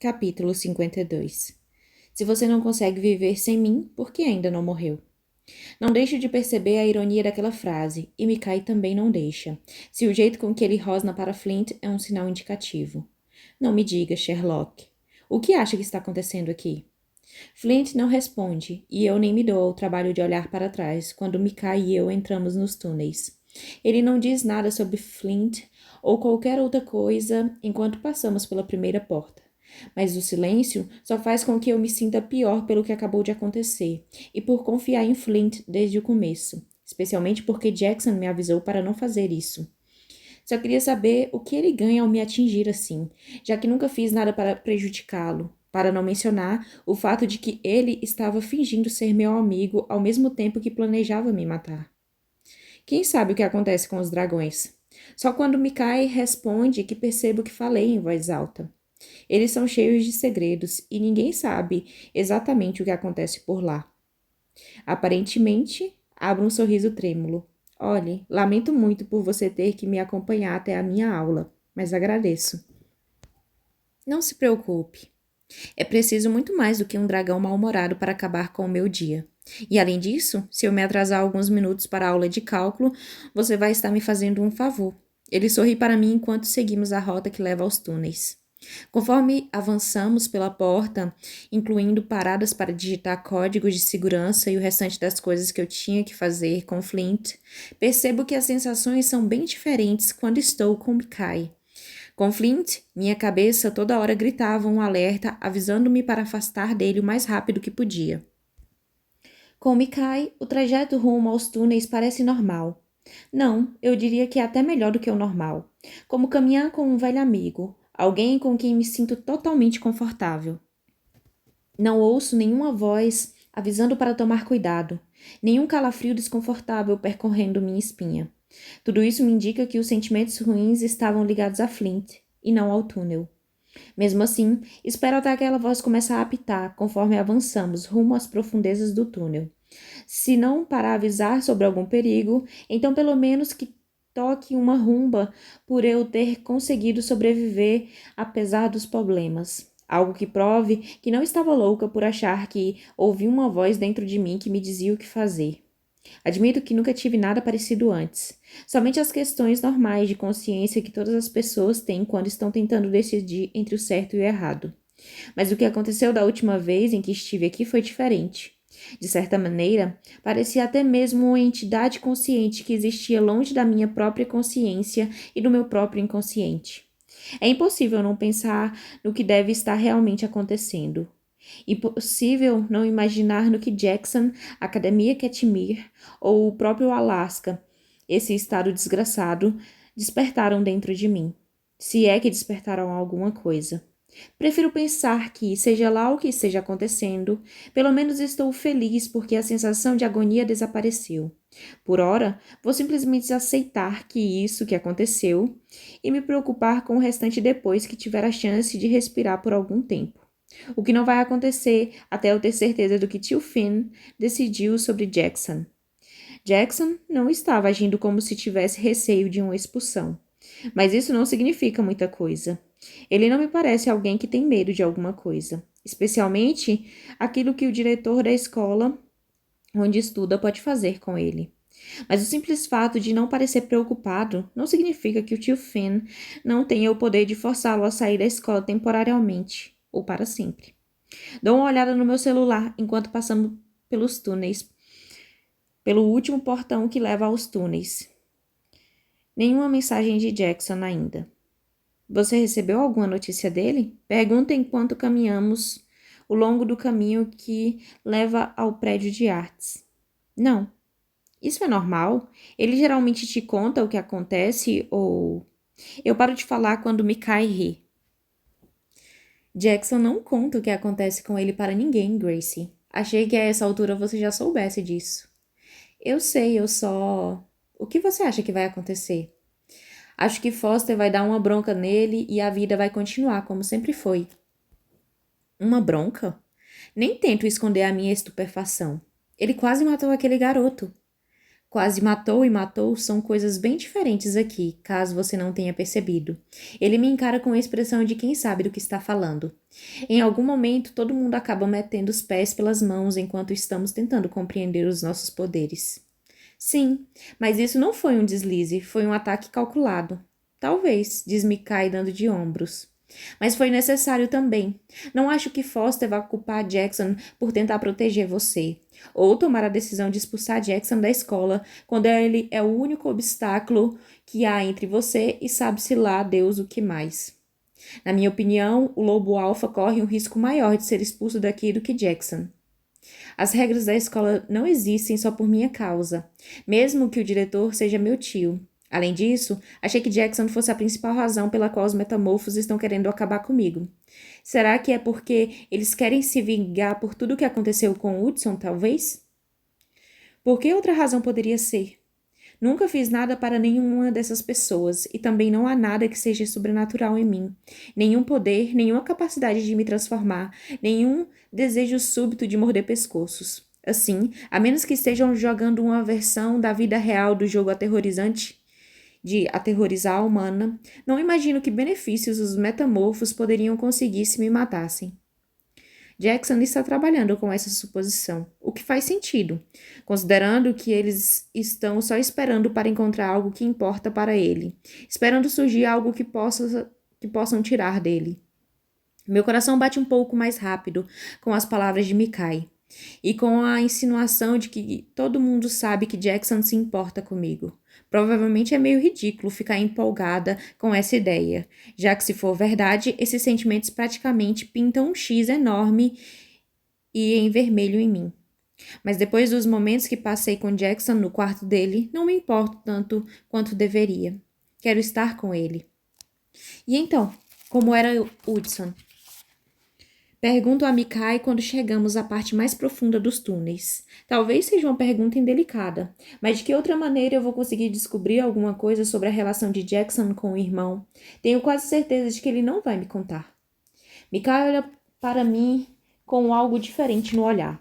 Capítulo 52. Se você não consegue viver sem mim, por que ainda não morreu? Não deixo de perceber a ironia daquela frase, e Micai também não deixa, se o jeito com que ele rosna para Flint é um sinal indicativo. Não me diga, Sherlock. O que acha que está acontecendo aqui? Flint não responde, e eu nem me dou ao trabalho de olhar para trás quando Micai e eu entramos nos túneis. Ele não diz nada sobre Flint ou qualquer outra coisa enquanto passamos pela primeira porta. Mas o silêncio só faz com que eu me sinta pior pelo que acabou de acontecer e por confiar em Flint desde o começo, especialmente porque Jackson me avisou para não fazer isso. Só queria saber o que ele ganha ao me atingir assim, já que nunca fiz nada para prejudicá-lo, para não mencionar o fato de que ele estava fingindo ser meu amigo ao mesmo tempo que planejava me matar. Quem sabe o que acontece com os dragões? Só quando Micai responde que percebo que falei em voz alta. Eles são cheios de segredos e ninguém sabe exatamente o que acontece por lá. Aparentemente, abro um sorriso trêmulo. Olhe, lamento muito por você ter que me acompanhar até a minha aula, mas agradeço. Não se preocupe. É preciso muito mais do que um dragão mal-humorado para acabar com o meu dia. E além disso, se eu me atrasar alguns minutos para a aula de cálculo, você vai estar me fazendo um favor. Ele sorri para mim enquanto seguimos a rota que leva aos túneis. Conforme avançamos pela porta, incluindo paradas para digitar códigos de segurança e o restante das coisas que eu tinha que fazer com Flint, percebo que as sensações são bem diferentes quando estou com Micai. Com Flint, minha cabeça toda hora gritava um alerta, avisando-me para afastar dele o mais rápido que podia. Com Micai, o trajeto rumo aos túneis parece normal. Não, eu diria que é até melhor do que o normal. Como caminhar com um velho amigo, alguém com quem me sinto totalmente confortável. Não ouço nenhuma voz avisando para tomar cuidado, nenhum calafrio desconfortável percorrendo minha espinha. Tudo isso me indica que os sentimentos ruins estavam ligados a Flint, e não ao túnel. Mesmo assim, espero até aquela voz começar a apitar conforme avançamos rumo às profundezas do túnel. Se não para avisar sobre algum perigo, então pelo menos que toque uma rumba por eu ter conseguido sobreviver apesar dos problemas. Algo que prove que não estava louca por achar que ouvi uma voz dentro de mim que me dizia o que fazer. Admito que nunca tive nada parecido antes. Somente as questões normais de consciência que todas as pessoas têm quando estão tentando decidir entre o certo e o errado. Mas o que aconteceu da última vez em que estive aqui foi diferente. De certa maneira, parecia até mesmo uma entidade consciente que existia longe da minha própria consciência e do meu próprio inconsciente. É impossível não pensar no que deve estar realmente acontecendo. Impossível não imaginar no que Jackson, a Academia Catmere ou o próprio Alaska, esse estado desgraçado, despertaram dentro de mim. Se é que despertaram alguma coisa. Prefiro pensar que, seja lá o que esteja acontecendo, pelo menos estou feliz porque a sensação de agonia desapareceu. Por ora, vou simplesmente aceitar que isso que aconteceu e me preocupar com o restante depois que tiver a chance de respirar por algum tempo. O que não vai acontecer até eu ter certeza do que tio Finn decidiu sobre Jackson. Jackson não estava agindo como se tivesse receio de uma expulsão. Mas isso não significa muita coisa. Ele não me parece alguém que tem medo de alguma coisa, especialmente aquilo que o diretor da escola onde estuda pode fazer com ele. Mas o simples fato de não parecer preocupado não significa que o tio Finn não tenha o poder de forçá-lo a sair da escola temporariamente ou para sempre. Dou uma olhada no meu celular enquanto passamos pelos túneis, pelo último portão que leva aos túneis. Nenhuma mensagem de Jackson ainda. Você recebeu alguma notícia dele? Pergunta enquanto caminhamos o longo do caminho que leva ao prédio de artes. Não. Isso é normal? Ele geralmente te conta o que acontece ou... Eu paro de falar quando me cai rir. Jackson não conta o que acontece com ele para ninguém, Gracie. Achei que a essa altura você já soubesse disso. Eu sei, eu só... O que você acha que vai acontecer? Acho que Foster vai dar uma bronca nele e a vida vai continuar como sempre foi. Uma bronca? Nem tento esconder a minha estupefação. Ele quase matou aquele garoto. Quase matou e matou são coisas bem diferentes aqui, caso você não tenha percebido. Ele me encara com a expressão de quem sabe do que está falando. Em algum momento, todo mundo acaba metendo os pés pelas mãos enquanto estamos tentando compreender os nossos poderes. Sim, mas isso não foi um deslize, foi um ataque calculado. Talvez, diz Mikai dando de ombros. Mas foi necessário também. Não acho que Foster vá culpar Jackson por tentar proteger você, ou tomar a decisão de expulsar Jackson da escola quando ele é o único obstáculo que há entre você e sabe-se lá Deus o que mais. Na minha opinião, o lobo alfa corre um risco maior de ser expulso daqui do que Jackson. As regras da escola não existem só por minha causa, mesmo que o diretor seja meu tio. Além disso, achei que Jackson fosse a principal razão pela qual os metamorfos estão querendo acabar comigo. Será que é porque eles querem se vingar por tudo o que aconteceu com Hudson, talvez? Por que outra razão poderia ser? Nunca fiz nada para nenhuma dessas pessoas, e também não há nada que seja sobrenatural em mim. Nenhum poder, nenhuma capacidade de me transformar, nenhum desejo súbito de morder pescoços. Assim, a menos que estejam jogando uma versão da vida real do jogo aterrorizante de aterrorizar a humana, não imagino que benefícios os metamorfos poderiam conseguir se me matassem. Jackson está trabalhando com essa suposição, o que faz sentido, considerando que eles estão só esperando para encontrar algo que importa para ele, esperando surgir algo que possam tirar dele. Meu coração bate um pouco mais rápido com as palavras de Mikai e com a insinuação de que todo mundo sabe que Jackson se importa comigo. Provavelmente é meio ridículo ficar empolgada com essa ideia, já que, se for verdade, esses sentimentos praticamente pintam um X enorme e em vermelho em mim. Mas depois dos momentos que passei com Jackson no quarto dele, não me importo tanto quanto deveria. Quero estar com ele. E então, como era Hudson? Pergunto a Mikai quando chegamos à parte mais profunda dos túneis. Talvez seja uma pergunta indelicada, mas de que outra maneira eu vou conseguir descobrir alguma coisa sobre a relação de Jackson com o irmão? Tenho quase certeza de que ele não vai me contar. Mikai olha para mim com algo diferente no olhar,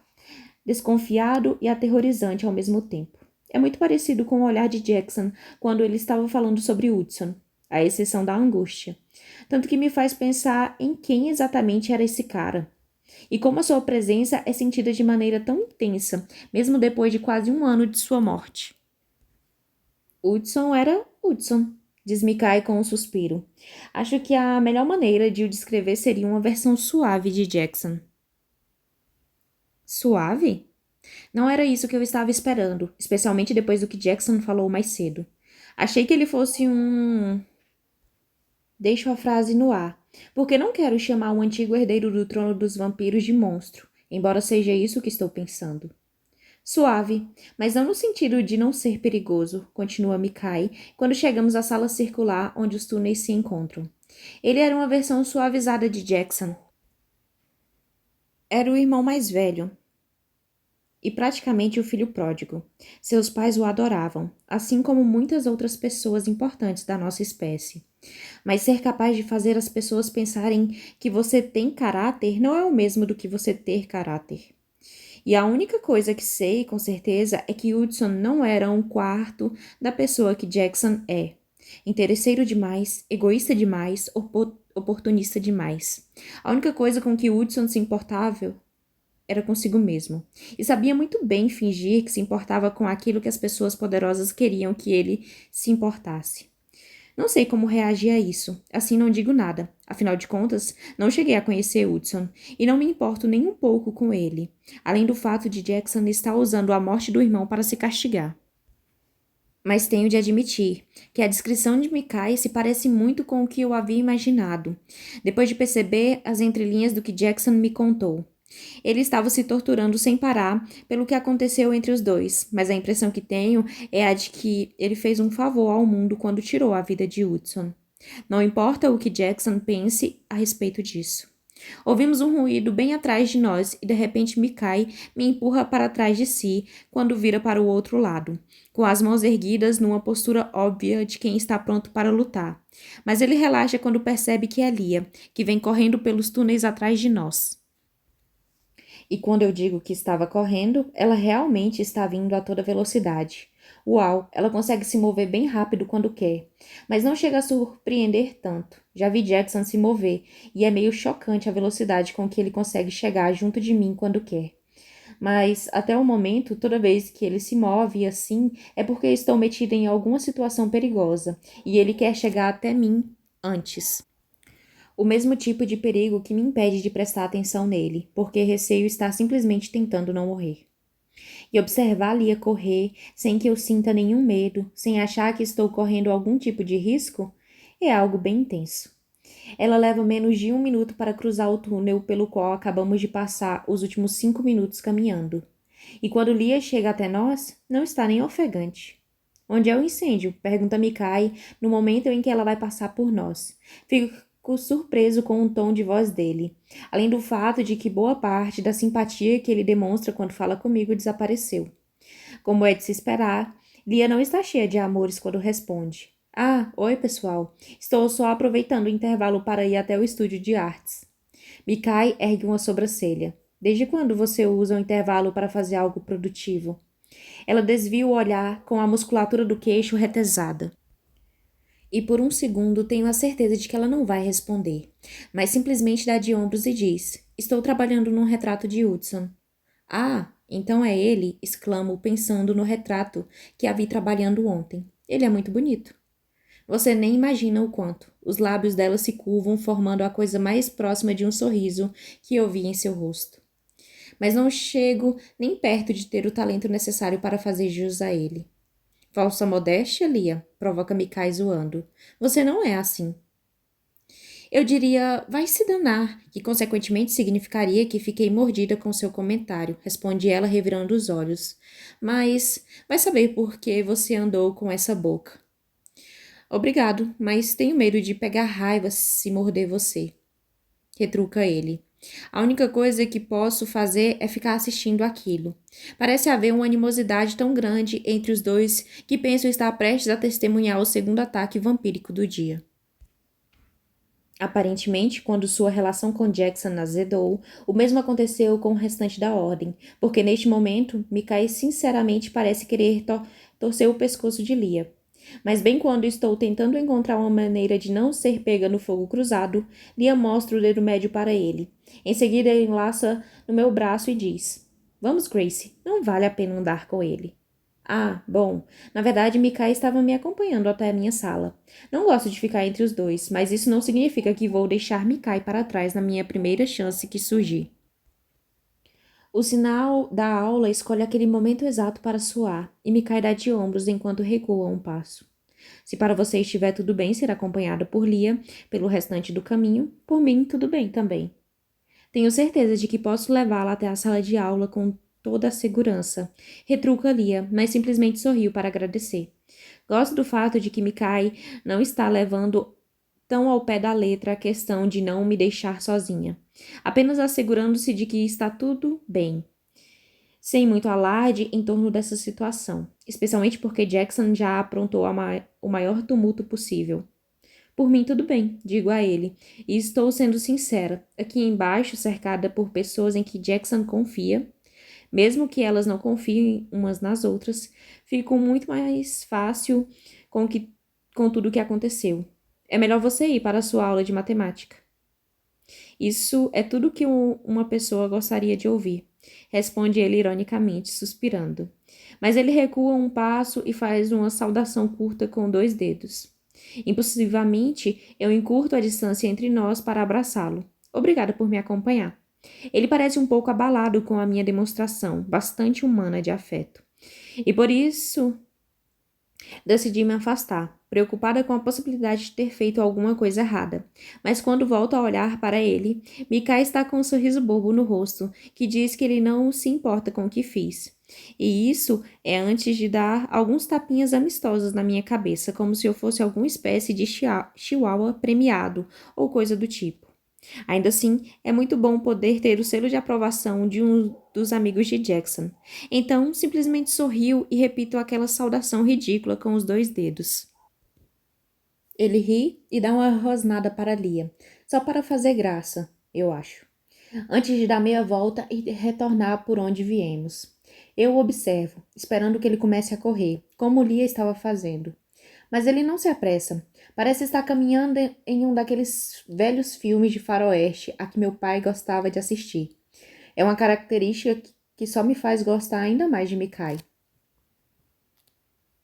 desconfiado e aterrorizante ao mesmo tempo. É muito parecido com o olhar de Jackson quando ele estava falando sobre Hudson, à exceção da angústia. Tanto que me faz pensar em quem exatamente era esse cara. E como a sua presença é sentida de maneira tão intensa, mesmo depois de quase um ano de sua morte. Hudson era Hudson, diz Mikai com um suspiro. Acho que a melhor maneira de o descrever seria uma versão suave de Jackson. Suave? Não era isso que eu estava esperando, especialmente depois do que Jackson falou mais cedo. Achei que ele fosse um... Deixo a frase no ar, porque não quero chamar o antigo herdeiro do trono dos vampiros de monstro, embora seja isso que estou pensando. Suave, mas não no sentido de não ser perigoso, continua Mikai, quando chegamos à sala circular onde os túneis se encontram. Ele era uma versão suavizada de Jackson. Era o irmão mais velho, e praticamente o filho pródigo. Seus pais o adoravam, assim como muitas outras pessoas importantes da nossa espécie. Mas ser capaz de fazer as pessoas pensarem que você tem caráter não é o mesmo do que você ter caráter. E a única coisa que sei com certeza é que Hudson não era um quarto da pessoa que Jackson é. Interesseiro demais, egoísta demais, oportunista demais. A única coisa com que Hudson se importava era consigo mesmo. E sabia muito bem fingir que se importava com aquilo que as pessoas poderosas queriam que ele se importasse. Não sei como reagir a isso, assim não digo nada. Afinal de contas, não cheguei a conhecer Hudson, e não me importo nem um pouco com ele, além do fato de Jackson estar usando a morte do irmão para se castigar. Mas tenho de admitir que a descrição de Mikai se parece muito com o que eu havia imaginado, depois de perceber as entrelinhas do que Jackson me contou. Ele estava se torturando sem parar pelo que aconteceu entre os dois, mas a impressão que tenho é a de que ele fez um favor ao mundo quando tirou a vida de Hudson. Não importa o que Jackson pense a respeito disso. Ouvimos um ruído bem atrás de nós e de repente Mikai me empurra para trás de si quando vira para o outro lado, com as mãos erguidas numa postura óbvia de quem está pronto para lutar. Mas ele relaxa quando percebe que é Lia, que vem correndo pelos túneis atrás de nós. E quando eu digo que estava correndo, ela realmente está vindo a toda velocidade. Uau, ela consegue se mover bem rápido quando quer, mas não chega a surpreender tanto. Já vi Jackson se mover, e é meio chocante a velocidade com que ele consegue chegar junto de mim quando quer. Mas, até o momento, toda vez que ele se move assim, é porque estou metida em alguma situação perigosa, e ele quer chegar até mim antes. O mesmo tipo de perigo que me impede de prestar atenção nele, porque receio estar simplesmente tentando não morrer. E observar Lia correr sem que eu sinta nenhum medo, sem achar que estou correndo algum tipo de risco, é algo bem intenso. Ela leva menos de 1 minuto para cruzar o túnel pelo qual acabamos de passar os últimos 5 minutos caminhando. E quando Lia chega até nós, não está nem ofegante. Onde é o incêndio? Pergunta Mikai no momento em que ela vai passar por nós. Fico surpreso com o tom de voz dele, além do fato de que boa parte da simpatia que ele demonstra quando fala comigo desapareceu. Como é de se esperar, Lia não está cheia de amores quando responde. Ah, oi pessoal. Estou só aproveitando o intervalo para ir até o estúdio de artes. Mikai ergue uma sobrancelha. Desde quando você usa o intervalo para fazer algo produtivo? Ela desvia o olhar com a musculatura do queixo retesada. E por um segundo tenho a certeza de que ela não vai responder, mas simplesmente dá de ombros e diz: Estou trabalhando num retrato de Hudson. Ah, então é ele, exclamo, pensando no retrato que a vi trabalhando ontem. Ele é muito bonito. Você nem imagina o quanto. Os lábios dela se curvam, formando a coisa mais próxima de um sorriso que eu vi em seu rosto. Mas não chego nem perto de ter o talento necessário para fazer jus a ele. Falsa modéstia, Lia, provoca Mikai zoando. Você não é assim. Eu diria, vai se danar, que consequentemente significaria que fiquei mordida com seu comentário, responde ela revirando os olhos. Mas vai saber por que você andou com essa boca. Obrigado, mas tenho medo de pegar raiva se morder você. Retruca ele. A única coisa que posso fazer é ficar assistindo aquilo. Parece haver uma animosidade tão grande entre os dois que penso estar prestes a testemunhar o segundo ataque vampírico do dia. Aparentemente, quando sua relação com Jackson azedou, o mesmo aconteceu com o restante da ordem, porque neste momento, Mikai sinceramente parece querer torcer o pescoço de Lia. Mas bem quando estou tentando encontrar uma maneira de não ser pega no fogo cruzado, Lia mostra o dedo médio para ele. Em seguida, ele enlaça no meu braço e diz: Vamos, Grace, não vale a pena andar com ele. Ah, bom, na verdade, Mikai estava me acompanhando até a minha sala. Não gosto de ficar entre os dois, mas isso não significa que vou deixar Mikai para trás na minha primeira chance que surgir. O sinal da aula escolhe aquele momento exato para suar, e Mikai dá de ombros enquanto recua um passo. Se para você estiver tudo bem ser acompanhada por Lia pelo restante do caminho, por mim tudo bem também. Tenho certeza de que posso levá-la até a sala de aula com toda a segurança. Retruca Lia, mas simplesmente sorriu para agradecer. Gosto do fato de que Mikai não está levando tão ao pé da letra a questão de não me deixar sozinha, apenas assegurando-se de que está tudo bem, sem muito alarde em torno dessa situação, especialmente porque Jackson já aprontou o maior tumulto possível. Por mim, tudo bem, digo a ele, e estou sendo sincera. Aqui embaixo, cercada por pessoas em que Jackson confia, mesmo que elas não confiem umas nas outras, fico muito mais fácil com tudo o que aconteceu. É melhor você ir para a sua aula de matemática. Isso é tudo que uma pessoa gostaria de ouvir, responde ele ironicamente, suspirando. Mas ele recua um passo e faz uma saudação curta com 2 dedos. Impulsivamente, eu encurto a distância entre nós para abraçá-lo. Obrigada por me acompanhar. Ele parece um pouco abalado com a minha demonstração, bastante humana de afeto. E por isso decidi me afastar, preocupada com a possibilidade de ter feito alguma coisa errada. Mas quando volto a olhar para ele, Mika está com um sorriso bobo no rosto, que diz que ele não se importa com o que fiz. E isso é antes de dar alguns tapinhas amistosos na minha cabeça, como se eu fosse alguma espécie de chihuahua premiado ou coisa do tipo. Ainda assim, é muito bom poder ter o selo de aprovação de um dos amigos de Jackson. Então, simplesmente sorrio e repito aquela saudação ridícula com os 2 dedos. Ele ri e dá uma rosnada para Lia, só para fazer graça, eu acho, antes de dar meia volta e retornar por onde viemos. Eu o observo, esperando que ele comece a correr, como Lia estava fazendo. Mas ele não se apressa. Parece estar caminhando em um daqueles velhos filmes de faroeste a que meu pai gostava de assistir. É uma característica que só me faz gostar ainda mais de Mikai.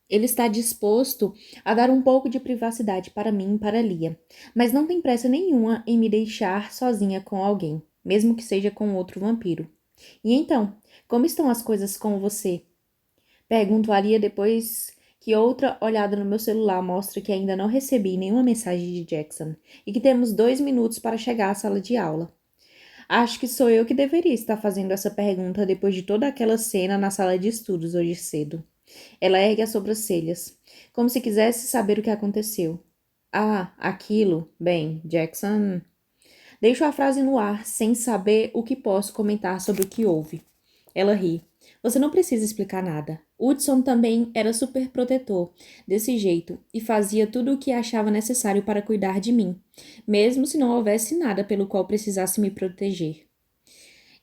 Ele está disposto a dar um pouco de privacidade para mim e para Lia, mas não tem pressa nenhuma em me deixar sozinha com alguém, mesmo que seja com outro vampiro. E então, como estão as coisas com você? Pergunto a Lia depois que outra olhada no meu celular mostra que ainda não recebi nenhuma mensagem de Jackson e que temos 2 minutos para chegar à sala de aula. Acho que sou eu que deveria estar fazendo essa pergunta depois de toda aquela cena na sala de estudos hoje cedo. Ela ergue as sobrancelhas, como se quisesse saber o que aconteceu. Ah, aquilo. Bem, Jackson. Deixo a frase no ar, sem saber o que posso comentar sobre o que houve. Ela ri. Você não precisa explicar nada. Hudson também era super protetor, desse jeito, e fazia tudo o que achava necessário para cuidar de mim, mesmo se não houvesse nada pelo qual precisasse me proteger.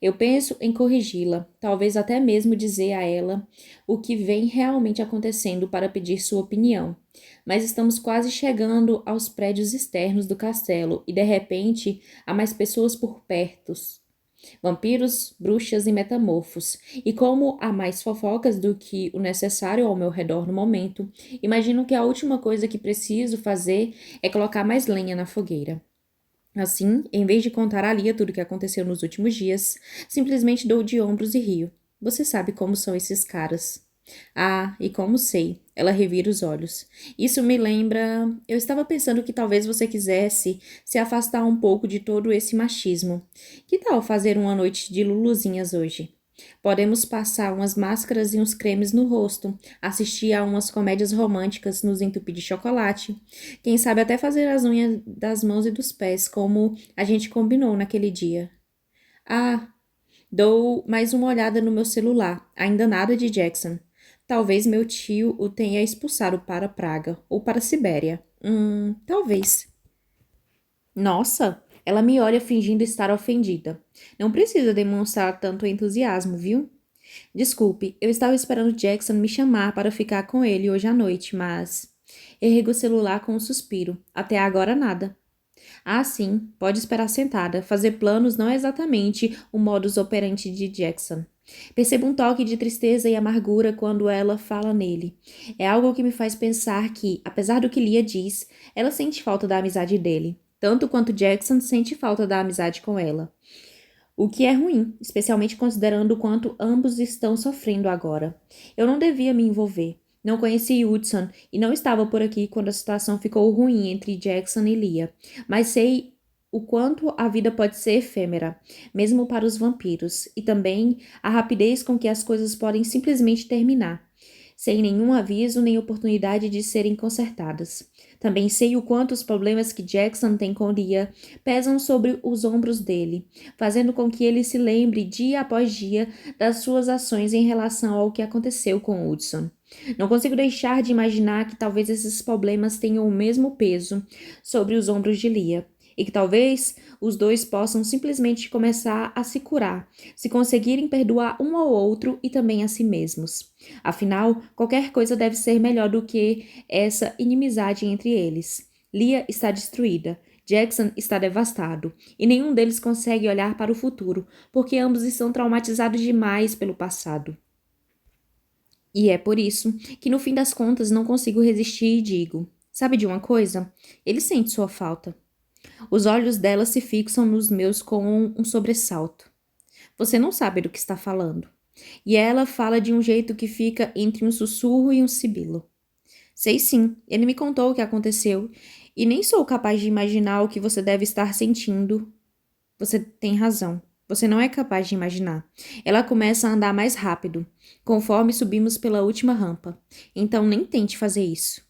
Eu penso em corrigi-la, talvez até mesmo dizer a ela o que vem realmente acontecendo para pedir sua opinião. Mas estamos quase chegando aos prédios externos do castelo e de repente há mais pessoas por perto. Vampiros, bruxas e metamorfos. E como há mais fofocas do que o necessário ao meu redor no momento, imagino que a última coisa que preciso fazer é colocar mais lenha na fogueira. Assim, em vez de contar a Lia tudo o que aconteceu nos últimos dias, simplesmente dou de ombros e rio. Você sabe como são esses caras. Ah, e como sei. Ela revira os olhos. Isso me lembra. Eu estava pensando que talvez você quisesse se afastar um pouco de todo esse machismo. Que tal fazer uma noite de luluzinhas hoje? Podemos passar umas máscaras e uns cremes no rosto, assistir a umas comédias românticas nos entupir de chocolate. Quem sabe até fazer as unhas das mãos e dos pés, como a gente combinou naquele dia. Ah, dou mais uma olhada no meu celular. Ainda nada de Jackson. Talvez meu tio o tenha expulsado para Praga ou para Sibéria. Talvez. Nossa, ela me olha fingindo estar ofendida. Não precisa demonstrar tanto entusiasmo, viu? Desculpe, eu estava esperando Jackson me chamar para ficar com ele hoje à noite, mas. Errego o celular com um suspiro. Até agora nada. Ah, sim, pode esperar sentada. Fazer planos não é exatamente o modus operandi de Jackson. Percebo um toque de tristeza e amargura quando ela fala nele. É algo que me faz pensar que, apesar do que Lia diz, ela sente falta da amizade dele, tanto quanto Jackson sente falta da amizade com ela. O que é ruim, especialmente considerando o quanto ambos estão sofrendo agora. Eu não devia me envolver. Não conheci Hudson e não estava por aqui quando a situação ficou ruim entre Jackson e Lia, mas sei o quanto a vida pode ser efêmera, mesmo para os vampiros, e também a rapidez com que as coisas podem simplesmente terminar, sem nenhum aviso nem oportunidade de serem consertadas. Também sei o quanto os problemas que Jackson tem com Lia pesam sobre os ombros dele, fazendo com que ele se lembre dia após dia das suas ações em relação ao que aconteceu com Hudson. Não consigo deixar de imaginar que talvez esses problemas tenham o mesmo peso sobre os ombros de Lia, e que talvez os dois possam simplesmente começar a se curar, se conseguirem perdoar um ao outro e também a si mesmos. Afinal, qualquer coisa deve ser melhor do que essa inimizade entre eles. Lia está destruída, Jackson está devastado, e nenhum deles consegue olhar para o futuro, porque ambos estão traumatizados demais pelo passado. E é por isso que, no fim das contas, não consigo resistir e digo: sabe de uma coisa? Ele sente sua falta. Os olhos dela se fixam nos meus com um sobressalto. Você não sabe do que está falando. E ela fala de um jeito que fica entre um sussurro e um sibilo. Sei sim, ele me contou o que aconteceu e nem sou capaz de imaginar o que você deve estar sentindo. Você tem razão. Você não é capaz de imaginar. Ela começa a andar mais rápido, conforme subimos pela última rampa. Então nem tente fazer isso.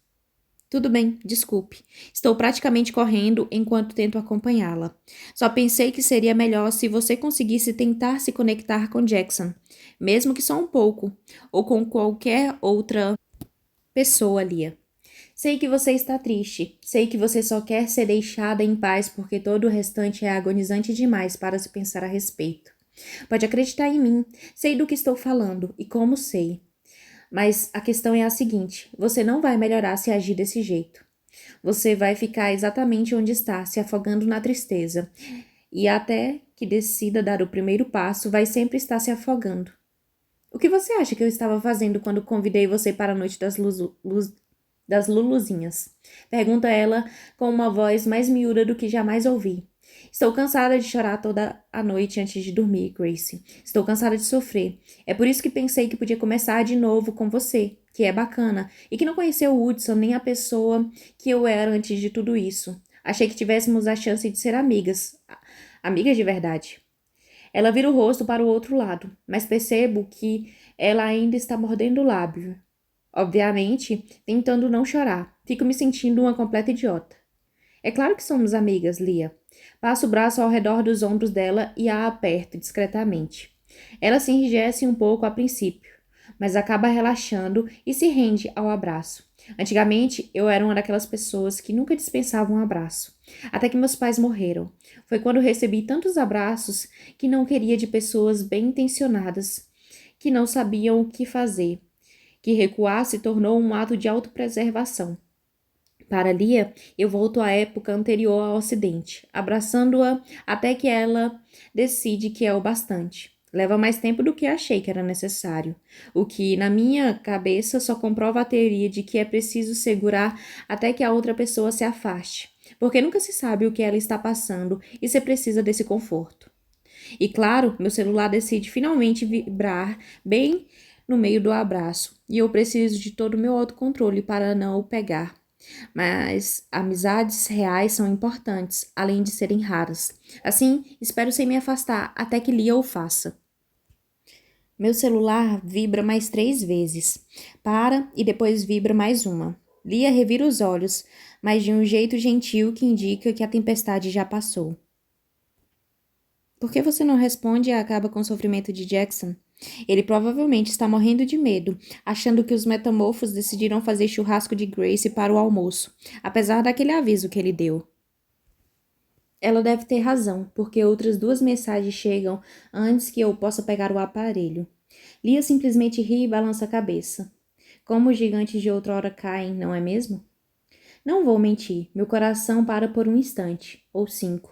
Tudo bem, desculpe. Estou praticamente correndo enquanto tento acompanhá-la. Só pensei que seria melhor se você conseguisse tentar se conectar com Jackson, mesmo que só um pouco, ou com qualquer outra pessoa, Lia. Sei que você está triste. Sei que você só quer ser deixada em paz porque todo o restante é agonizante demais para se pensar a respeito. Pode acreditar em mim, sei do que estou falando e como sei. Mas a questão é a seguinte: você não vai melhorar se agir desse jeito. Você vai ficar exatamente onde está, se afogando na tristeza. E até que decida dar o primeiro passo, vai sempre estar se afogando. O que você acha que eu estava fazendo quando convidei você para a noite das Luluzinhas? Pergunta ela com uma voz mais miúda do que jamais ouvi. Estou cansada de chorar toda a noite antes de dormir, Gracie. Estou cansada de sofrer. É por isso que pensei que podia começar de novo com você, que é bacana, e que não conheceu o Woodson nem a pessoa que eu era antes de tudo isso. Achei que tivéssemos a chance de ser amigas. Amigas de verdade. Ela vira o rosto para o outro lado, mas percebo que ela ainda está mordendo o lábio. Obviamente, tentando não chorar. Fico me sentindo uma completa idiota. É claro que somos amigas, Lia. Passo o braço ao redor dos ombros dela e a aperto discretamente. Ela se enrijece um pouco a princípio, mas acaba relaxando e se rende ao abraço. Antigamente, eu era uma daquelas pessoas que nunca dispensavam um abraço. Até que meus pais morreram. Foi quando recebi tantos abraços que não queria de pessoas bem intencionadas, que não sabiam o que fazer, que recuar se tornou um ato de autopreservação. Para Lia, eu volto à época anterior ao acidente, abraçando-a até que ela decide que é o bastante. Leva mais tempo do que achei que era necessário, o que, na minha cabeça, só comprova a teoria de que é preciso segurar até que a outra pessoa se afaste, porque nunca se sabe o que ela está passando e se precisa desse conforto. E claro, meu celular decide finalmente vibrar bem no meio do abraço, e eu preciso de todo o meu autocontrole para não o pegar. Mas amizades reais são importantes, além de serem raras. Assim, espero sem me afastar até que Lia o faça. Meu celular vibra mais 3 vezes. Para e depois vibra mais uma. Lia revira os olhos, mas de um jeito gentil que indica que a tempestade já passou. Por que você não responde e acaba com o sofrimento de Jackson? Ele provavelmente está morrendo de medo, achando que os metamorfos decidiram fazer churrasco de Grace para o almoço, apesar daquele aviso que ele deu. Ela deve ter razão, porque outras 2 mensagens chegam antes que eu possa pegar o aparelho. Lia simplesmente ri e balança a cabeça. Como os gigantes de outrora caem, não é mesmo? Não vou mentir, meu coração para por um instante, ou 5.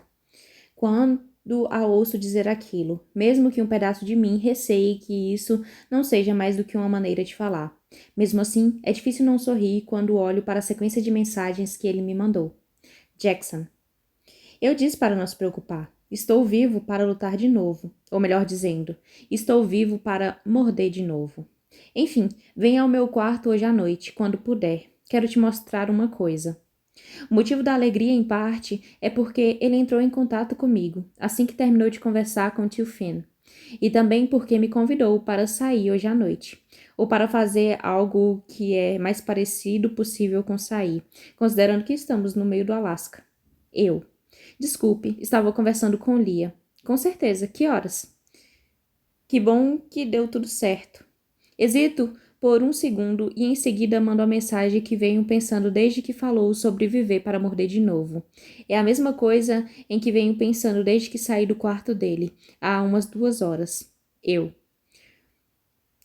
Quando a ouço dizer aquilo, mesmo que um pedaço de mim receie que isso não seja mais do que uma maneira de falar. Mesmo assim, é difícil não sorrir quando olho para a sequência de mensagens que ele me mandou. Jackson. Eu disse para não se preocupar. Estou vivo para lutar de novo. Ou melhor dizendo, estou vivo para morder de novo. Enfim, venha ao meu quarto hoje à noite, quando puder. Quero te mostrar uma coisa. O motivo da alegria, em parte, é porque ele entrou em contato comigo assim que terminou de conversar com o tio Finn. E também porque me convidou para sair hoje à noite. Ou para fazer algo que é mais parecido possível com sair, considerando que estamos no meio do Alasca. Eu. Desculpe, estava conversando com Lia. Com certeza, que horas? Que bom que deu tudo certo. Hesito por um segundo e em seguida mando a mensagem que venho pensando desde que falou sobre viver para morder de novo. É a mesma coisa em que venho pensando desde que saí do quarto dele, há umas 2 horas. Eu.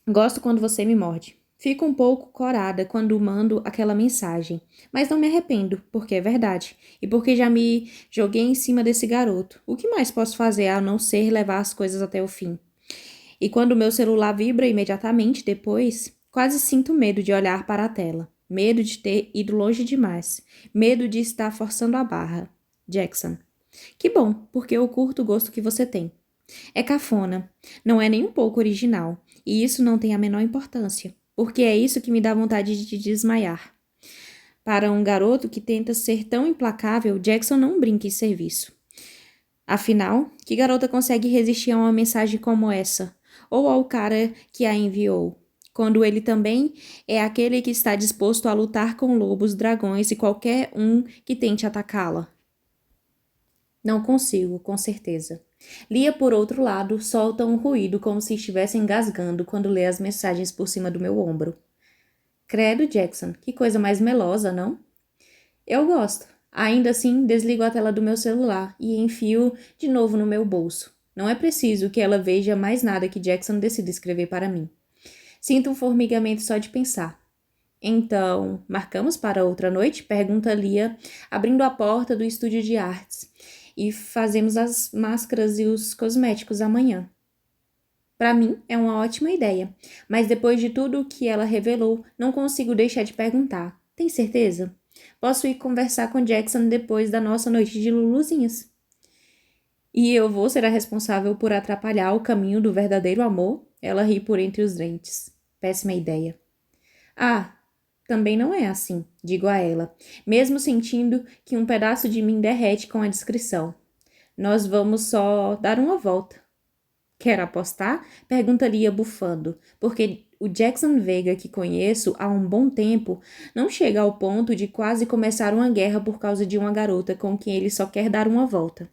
Gosto quando você me morde. Fico um pouco corada quando mando aquela mensagem, mas não me arrependo, porque é verdade, e porque já me joguei em cima desse garoto. O que mais posso fazer a não ser levar as coisas até o fim? E quando meu celular vibra imediatamente depois, quase sinto medo de olhar para a tela. Medo de ter ido longe demais. Medo de estar forçando a barra. Jackson. Que bom, porque eu curto o gosto que você tem. É cafona. Não é nem um pouco original. E isso não tem a menor importância. Porque é isso que me dá vontade de desmaiar. Para um garoto que tenta ser tão implacável, Jackson não brinca em serviço. Afinal, que garota consegue resistir a uma mensagem como essa? Ou ao cara que a enviou? Quando ele também é aquele que está disposto a lutar com lobos, dragões e qualquer um que tente atacá-la. Não consigo, com certeza. Lia, por outro lado, solta um ruído como se estivesse engasgando quando lê as mensagens por cima do meu ombro. Credo, Jackson, que coisa mais melosa, não? Eu gosto. Ainda assim, desligo a tela do meu celular e enfio de novo no meu bolso. Não é preciso que ela veja mais nada que Jackson decida escrever para mim. Sinto um formigamento só de pensar. Então, marcamos para outra noite? Pergunta Lia, abrindo a porta do estúdio de artes. E fazemos as máscaras e os cosméticos amanhã. Para mim, é uma ótima ideia, mas depois de tudo o que ela revelou, não consigo deixar de perguntar. Tem certeza? Posso ir conversar com Jackson depois da nossa noite de luluzinhas. E eu vou ser a responsável por atrapalhar o caminho do verdadeiro amor? Ela ri por entre os dentes. Péssima ideia. Ah, também não é assim, digo a ela, mesmo sentindo que um pedaço de mim derrete com a descrição. Nós vamos só dar uma volta. Quer apostar? Perguntaria bufando, porque o Jackson Veiga que conheço há um bom tempo não chega ao ponto de quase começar uma guerra por causa de uma garota com quem ele só quer dar uma volta.